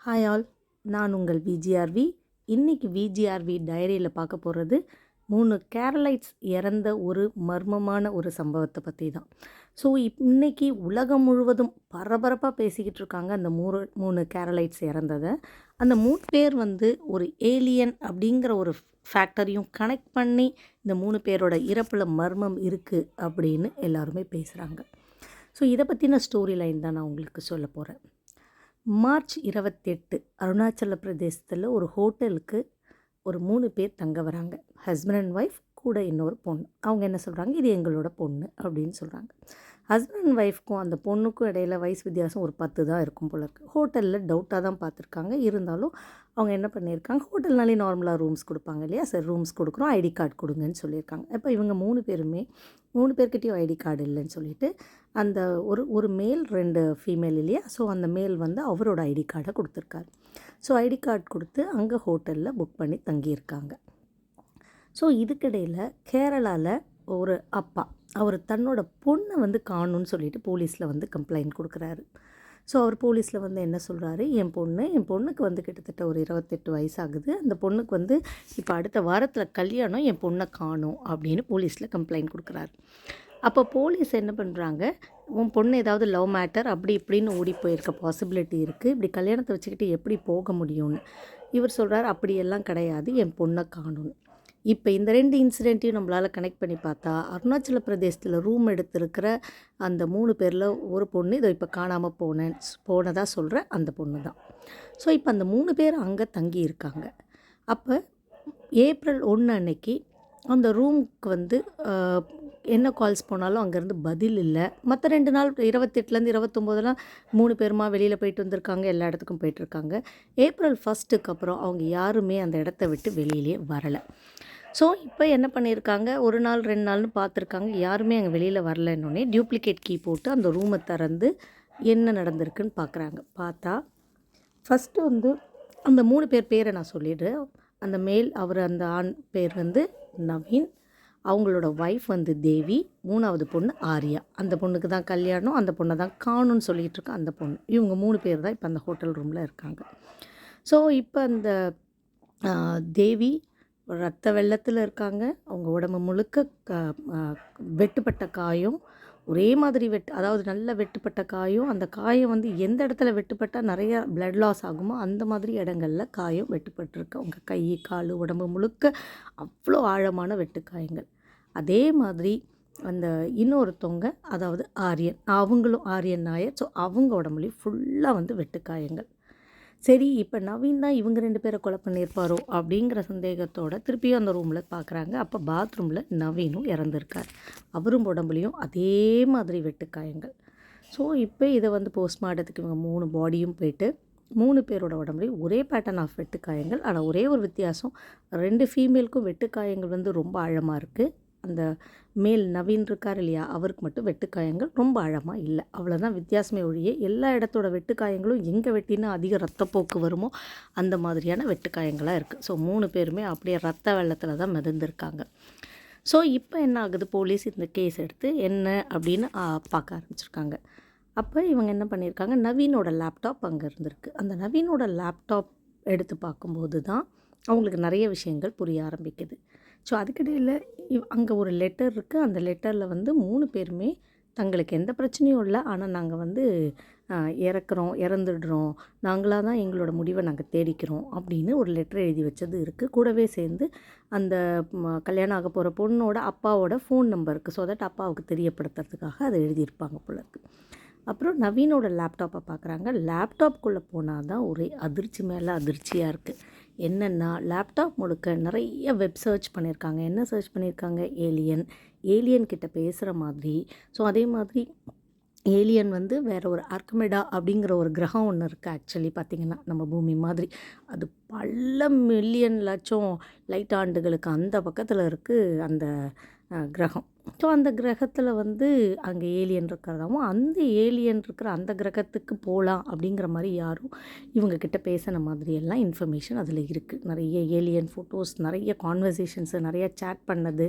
Hi all, நான் உங்கள் விஜிஆர்வி. இன்றைக்கி விஜிஆர்வி டைரியில் பார்க்க போகிறது 3 கேரளைட்ஸ் இறந்த ஒரு மர்மமான ஒரு சம்பவத்தை பற்றி தான். ஸோ இன்றைக்கி உலகம் முழுவதும் பரபரப்பாக பேசிக்கிட்டு இருக்காங்க அந்த மூணு கேரளைட்ஸ் இறந்ததை. அந்த 3 பேர் ஒரு ஏலியன் அப்படிங்கிற ஒரு ஃபேக்டரையும் கனெக்ட் பண்ணி இந்த 3 பேரோட இறப்பில் மர்மம் இருக்குது அப்படின்னு எல்லாருமே பேசுகிறாங்க. ஸோ இதை பற்றின ஸ்டோரி லைன் தான் நான் உங்களுக்கு சொல்ல போகிறேன். மார்ச் 28 அருணாச்சல பிரதேசத்தில் ஒரு ஹோட்டலுக்கு ஒரு 3 பேர் தங்க வராங்க. ஹஸ்பண்ட் அண்ட் ஒய்ஃப் கூட இன்னொரு பொண்ணு. அவங்க என்ன சொல்கிறாங்க, இது எங்களோட பொண்ணு அப்படின்னு சொல்கிறாங்க. ஹஸ்பண்ட் அண்ட் ஒய்ஃப்க்கும் அந்த பொண்ணுக்கும் இடையில வயசு வித்தியாசம் ஒரு 10 தான் இருக்கும் போல இருக்குது. ஹோட்டலில் டவுட்டாக தான் பார்த்துருக்காங்க. இருந்தாலும் அவங்க என்ன பண்ணியிருக்காங்க, ஹோட்டல்னாலே நார்மலாக ரூம்ஸ் கொடுப்பாங்க இல்லையா, சரி ரூம்ஸ் கொடுக்குறோம், ஐடி கார்டு கொடுங்கன்னு சொல்லியிருக்காங்க. இப்போ இவங்க 3 பேருமே 3 பேர்கிட்டையும் ஐடி கார்டு இல்லைன்னு சொல்லிட்டு அந்த ஒரு மேல் 2 ஃபீமேல் இல்லையா, ஸோ அந்த மேல் அவரோட ஐடி கார்டை கொடுத்துருக்காரு. ஸோ ஐடி கார்டு கொடுத்து அங்கே ஹோட்டலில் புக் பண்ணி தங்கியிருக்காங்க. ஸோ இதுக்கிடையில் கேரளாவில் ஒரு அப்பா அவர் தன்னோட பொண்ணை காணும்னு சொல்லிட்டு போலீஸில் கம்ப்ளைண்ட் கொடுக்குறாரு. ஸோ அவர் போலீஸில் என்ன சொல்கிறாரு, என் பொண்ணுக்கு கிட்டத்தட்ட ஒரு 28 வயசு ஆகுது. அந்த பொண்ணுக்கு இப்போ அடுத்த வாரத்தில் கல்யாணம், என் பொண்ணை காணும் அப்படின்னு போலீஸில் கம்ப்ளைண்ட் கொடுக்குறாரு. அப்போ போலீஸ் என்ன பண்ணுறாங்க, உன் பொண்ணு ஏதாவது லவ் மேட்டர் அப்படி இப்படின்னு ஓடி போயிருக்க பாசிபிலிட்டி இருக்குது, இப்படி கல்யாணத்தை வச்சுக்கிட்டு எப்படி போக முடியும்னு. இவர் சொல்கிறார், அப்படியெல்லாம் கிடையாது, என் பொண்ணை காணும்னு. இப்போ இந்த 2 இன்சிடெண்ட்டையும் நம்மளால் கனெக்ட் பண்ணி பார்த்தா, அருணாச்சல பிரதேசத்தில் ரூம் எடுத்திருக்கிற அந்த 3 பேரில் ஒரு பொண்ணு இதோ இப்போ காணாமல் போனதாக சொல்கிற அந்த பொண்ணு தான். ஸோ இப்போ அந்த 3 பேர் அங்கே தங்கி இருக்காங்க. அப்போ ஏப்ரல் 1 அன்னைக்கு அந்த ரூமுக்கு என்ன கால்ஸ் போனாலும் அங்கேருந்து பதில் இல்லை. மற்ற 2 நாள் 28லேருந்து 29லாம் 3 பேருமா வெளியில் போயிட்டு வந்திருக்காங்க, எல்லா இடத்துக்கும் போயிட்டுருக்காங்க. ஏப்ரல் 1க்கு அப்புறம் அவங்க யாருமே அந்த இடத்த விட்டு வெளியிலே வரலை. ஸோ இப்போ என்ன பண்ணியிருக்காங்க, ஒரு நாள் 2 நாள்னு பார்த்துருக்காங்க, யாருமே அங்கே வெளியில் வரலன்னொடனே டியூப்ளிகேட் கீ போட்டு அந்த ரூமை திறந்து என்ன நடந்திருக்குன்னு பார்க்குறாங்க. பார்த்தா ஃபஸ்ட்டு அந்த 3 பேர் பேரை நான் சொல்லிடுறேன். அந்த மேல் அந்த ஆண் பேர் நவீன், அவங்களோட ஒய்ஃப் தேவி, 3வது பொண்ணு ஆர்யா. அந்த பொண்ணுக்கு தான் கல்யாணம், அந்த பொண்ணை தான் காணும்னு சொல்லிகிட்டு இருக்கா அந்த பொண்ணு. இவங்க 3 பேர் தான் இப்போ அந்த ஹோட்டல் ரூமில் இருக்காங்க. ஸோ இப்போ அந்த தேவி ரத்த வெள்ளத்தில் இருக்காங்க. அவங்க உடம்பு முழுக்க வெட்டுப்பட்ட காயம், ஒரே மாதிரி அதாவது நல்ல வெட்டுப்பட்ட காயம். அந்த காயம் எந்த இடத்துல வெட்டுப்பட்டால் நிறையா பிளட் லாஸ் ஆகுமோ அந்த மாதிரி இடங்களில் காயம் வெட்டுப்பட்டிருக்கு. அவங்க கை கால் உடம்பு முழுக்க அவ்வளோ ஆழமான வெட்டுக்காயங்கள். அதே மாதிரி அந்த இன்னொருத்தவங்க, அதாவது ஆரியன், அவங்களும் ஆரியன் நாயர். ஸோ அவங்க உடம்புலையும் ஃபுல்லாக வெட்டுக்காயங்கள். சரி, இப்போ நவீன் தான் இவங்க 2 பேரை கொலை பண்ணியிருப்பாரோ அப்படிங்கிற சந்தேகத்தோடு திருப்பியும் அந்த ரூமில் பார்க்குறாங்க. அப்போ பாத்ரூமில் நவீனும் இறந்துருக்கார். அவரும் உடம்புலையும் அதே மாதிரி வெட்டுக்காயங்கள். ஸோ இப்போ இதை போஸ்ட்மார்ட்டத்துக்கு இவங்க 3 பாடியும் போயிட்டு 3 பேரோட உடம்புலையும் ஒரே பேட்டர்ன் ஆஃப் வெட்டுக்காயங்கள். ஆனால் ஒரே ஒரு வித்தியாசம், 2 ஃபீமேலுக்கும் வெட்டுக்காயங்கள் ரொம்ப ஆழமாக இருக்குது. அந்த மேல் நவீன் இருக்கார் இல்லையா, அவருக்கு மட்டும் வெட்டுக்காயங்கள் ரொம்ப ஆழமாக இல்லை. அவ்வளோதான் வித்தியாசமே ஒழிய எல்லா இடத்தோட வெட்டுக்காயங்களும் எங்கே வெட்டினா அதிக ரத்தப்போக்கு வருமோ அந்த மாதிரியான வெட்டுக்காயங்களாக இருக்குது. ஸோ 3 பேருமே அப்படியே ரத்த வெள்ளத்தில் தான் மிதந்திருக்காங்க. ஸோ இப்போ என்ன ஆகுது, போலீஸ் இந்த கேஸ் எடுத்து என்ன அப்படின்னு பார்க்க ஆரம்பிச்சிருக்காங்க. அப்போ இவங்க என்ன பண்ணியிருக்காங்க, நவீனோட லேப்டாப் அங்கே இருந்திருக்கு. அந்த நவீனோட லேப்டாப் எடுத்து பார்க்கும்போது தான் அவங்களுக்கு நிறைய விஷயங்கள் புரிய ஆரம்பிக்குது. ஸோ அதுக்கிடையில் அங்கே ஒரு லெட்டர் இருக்குது. அந்த லெட்டரில் 3 பேருமே தங்களுக்கு எந்த பிரச்சனையும் இல்லை, ஆனால் நாங்கள் இறந்துடுறோம், நாங்களாக தான் எங்களோட முடிவை நாங்கள் தேடிக்கிறோம் அப்படின்னு ஒரு லெட்டர் எழுதி வச்சது இருக்குது. கூடவே சேர்ந்து அந்த கல்யாணம் ஆக போகிற பொண்ணோட அப்பாவோட ஃபோன் நம்பர் இருக்குது. ஸோ தட் அப்பாவுக்கு தெரியப்படுத்துறதுக்காக அதை எழுதியிருப்பாங்க போல இருக்குது. அப்புறம் நவீனோட லேப்டாப்பை பார்க்குறாங்க. லேப்டாப்குள்ளே போனால் தான் ஒரே அதிர்ச்சி மேலே அதிர்ச்சியாக இருக்குது. என்னென்னா, லேப்டாப் முழுக்க நிறைய வெப் சர்ச் பண்ணியிருக்காங்க. என்ன சர்ச் பண்ணியிருக்காங்க, ஏலியன் கிட்ட பேசுகிற மாதிரி. ஸோ அதே மாதிரி ஏலியன் வேறு ஒரு ஆர்க்கிமிடா அப்படிங்கிற ஒரு கிரகம் ஒன்று இருக்குது. ஆக்சுவலி பார்த்திங்கன்னா நம்ம பூமி மாதிரி அது பல மில்லியன் லட்சம் லைட் ஆண்டுகளுக்கு அந்த பக்கத்தில் இருக்குது அந்த கிரகம். ஸோ அந்த கிரகத்தில் வந்து அங்கே ஏலியன் இருக்கிறதாவும், அந்த ஏலியன் இருக்கிற அந்த கிரகத்துக்கு போகலாம் அப்படிங்கிற மாதிரி யாரும் இவங்கக்கிட்ட பேசின மாதிரியெல்லாம் இன்ஃபர்மேஷன் அதில் இருக்குது. நிறைய ஏலியன் ஃபோட்டோஸ், நிறைய கான்வர்சேஷன்ஸு, நிறைய சேட் பண்ணது,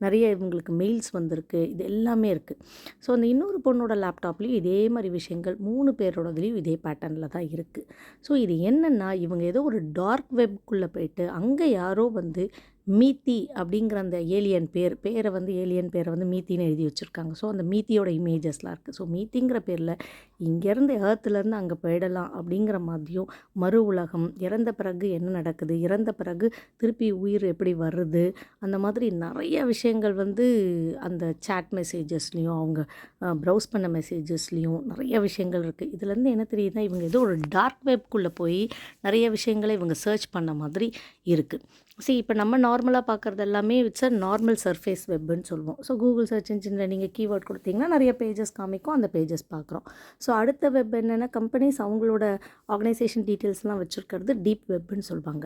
நிறைய இவங்களுக்கு மெயில்ஸ் வந்திருக்கு. இது எல்லாமே இருக்குது. ஸோ அந்த இன்னொரு பொண்ணோட லேப்டாப்லேயும் இதே மாதிரி விஷயங்கள் 3 பேரோடதுலேயும் இதே பேட்டர்னில் தான் இருக்குது. ஸோ இது என்னென்னா, இவங்க ஏதோ ஒரு டார்க் வெப்குள்ளே போயிட்டு அங்கே யாரோ வந்து மீத்தி அப்படிங்கிற அந்த ஏலியன் பேரை வந்து ஏலியன் பேரை வந்து மீத்தின்னு எழுதி வச்சுருக்காங்க. ஸோ அந்த மீத்தியோட இமேஜஸ்லாம் இருக்குது. ஸோ மீத்திங்கிற பேரில் இங்கேருந்து ஏர்த்துலேருந்து அங்கே போயிடலாம் அப்படிங்கிற மாதிரியும், மறு உலகம், இறந்த பிறகு என்ன நடக்குது, இறந்த பிறகு திருப்பி உயிர் எப்படி வருது, அந்த மாதிரி நிறைய விஷயங்கள் வந்து அந்த சேட் மெசேஜஸ்லேயும் அவங்க ப்ரௌஸ் பண்ண மெசேஜஸ்லேயும் நிறைய விஷயங்கள் இருக்குது. இதுலேருந்து என்ன தெரியுதுன்னா, இவங்க ஏதோ ஒரு டார்க் வெப்குள்ளே போய் நிறைய விஷயங்களை இவங்க சர்ச் பண்ண மாதிரி இருக்குது. இப்போ நம்ம நார்மலாக பார்க்குறது எல்லாமே இட்ஸ் நார்மல் சர்ஃபேஸ் வெப்புன்னு சொல்லுவோம். ஸோ கூகுள் சர்ச் இன்ஜினில் நீங்கள் கீவேர்ட் கொடுத்தீங்கன்னா நிறைய பேஜஸ் காமிக்கும், அந்த பேஜஸ் பார்க்குறோம். ஸோ அடுத்த வெப் என்னென்னா, கம்பெனிஸ் அவங்களோட ஆர்கனைசேஷன் டீட்டெயில்ஸ்லாம் வச்சுருக்கிறது டீப் வெப்புன்னு சொல்லுவாங்க.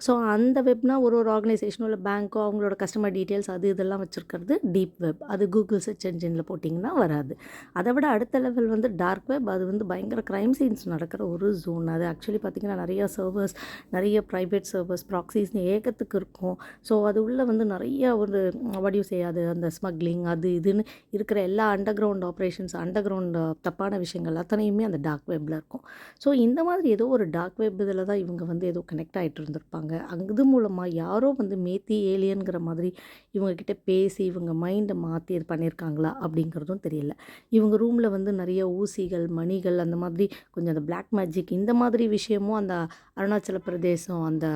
ஸோ அந்த வெப்னா ஒரு ஆர்கனைசேஷனோ இல்லை பேங்க்கோ அவங்களோட கஸ்டமர் டீட்டெயில்ஸ் இதெல்லாம் வச்சுருக்கிறது டீப் வெப். அது கூகுள் சர்ச் இன்ஜினில் போட்டிங்கன்னா வராது. அதை விட அடுத்த லெவல் வந்து டார்க் வெப். அது வந்து பயங்கர க்ரைம் சீன்ஸ் நடக்கிற ஒரு ஜோன். அது ஆக்சுவலி பார்த்திங்கன்னா நிறைய சர்வர்ஸ், நிறைய ப்ரைவேட் சர்வர்ஸ், ப்ராக்ஸிஸ்னு ஏகத்துக்கு இருக்கும். ஸோ அது உள்ளே வந்து நிறைய ஒரு வடிவு செய்யாது அந்த ஸ்மக்லிங் அது இதுன்னு இருக்கிற எல்லா under ground operations, under ground தப்பான விஷயங்கள் அத்தனையுமே அந்த டார்க் வெப்பில் இருக்கும். ஸோ இந்த மாதிரி ஏதோ ஒரு டார்க் வெப் இதில் தான் இவங்க வந்து ஏதோ கனெக்ட் ஆகிட்டு இருந்திருப்பாங்க. இது மூலமாக யாரோ வந்து மேத்தி ஏலியன்கிற மாதிரி இவங்கக்கிட்ட பேசி இவங்க மைண்டை மாற்றி இது பண்ணியிருக்காங்களா அப்படிங்கிறதும் தெரியல. இவங்க ரூமில் வந்து நிறைய ஊசிகள், மணிகள், அந்த மாதிரி கொஞ்சம் அந்த பிளாக் மேஜிக் இந்த மாதிரி விஷயமும் அந்த அருணாச்சல பிரதேசம் அந்த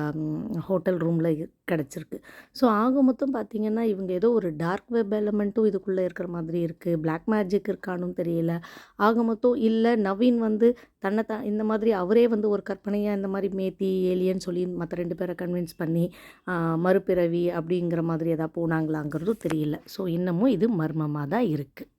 ஹோட்டல் ரூமில் கிடச்சிருக்கு. ஸோ ஆக மொத்தம் பார்த்திங்கன்னா, இவங்க ஏதோ ஒரு டார்க் வெப் எலமெண்ட்டும் இதுக்குள்ளே இருக்கிற மாதிரி இருக்குது. பிளாக் மேஜிக் இருக்கானும் தெரியல. ஆக மொத்தம் இல்லை நவீன் வந்து தன்னை இந்த மாதிரி அவரே வந்து ஒரு கற்பனையாக இந்த மாதிரி மேத்தி ஏலியன் சொல்லி மற்ற 2 பேரை கன்வின்ஸ் பண்ணி மறுபிறவி அப்படிங்கிற மாதிரி எதாவது போனாங்களாங்கிறதும் தெரியல. ஸோ இன்னமும் இது மர்மமாக தான் இருக்குது.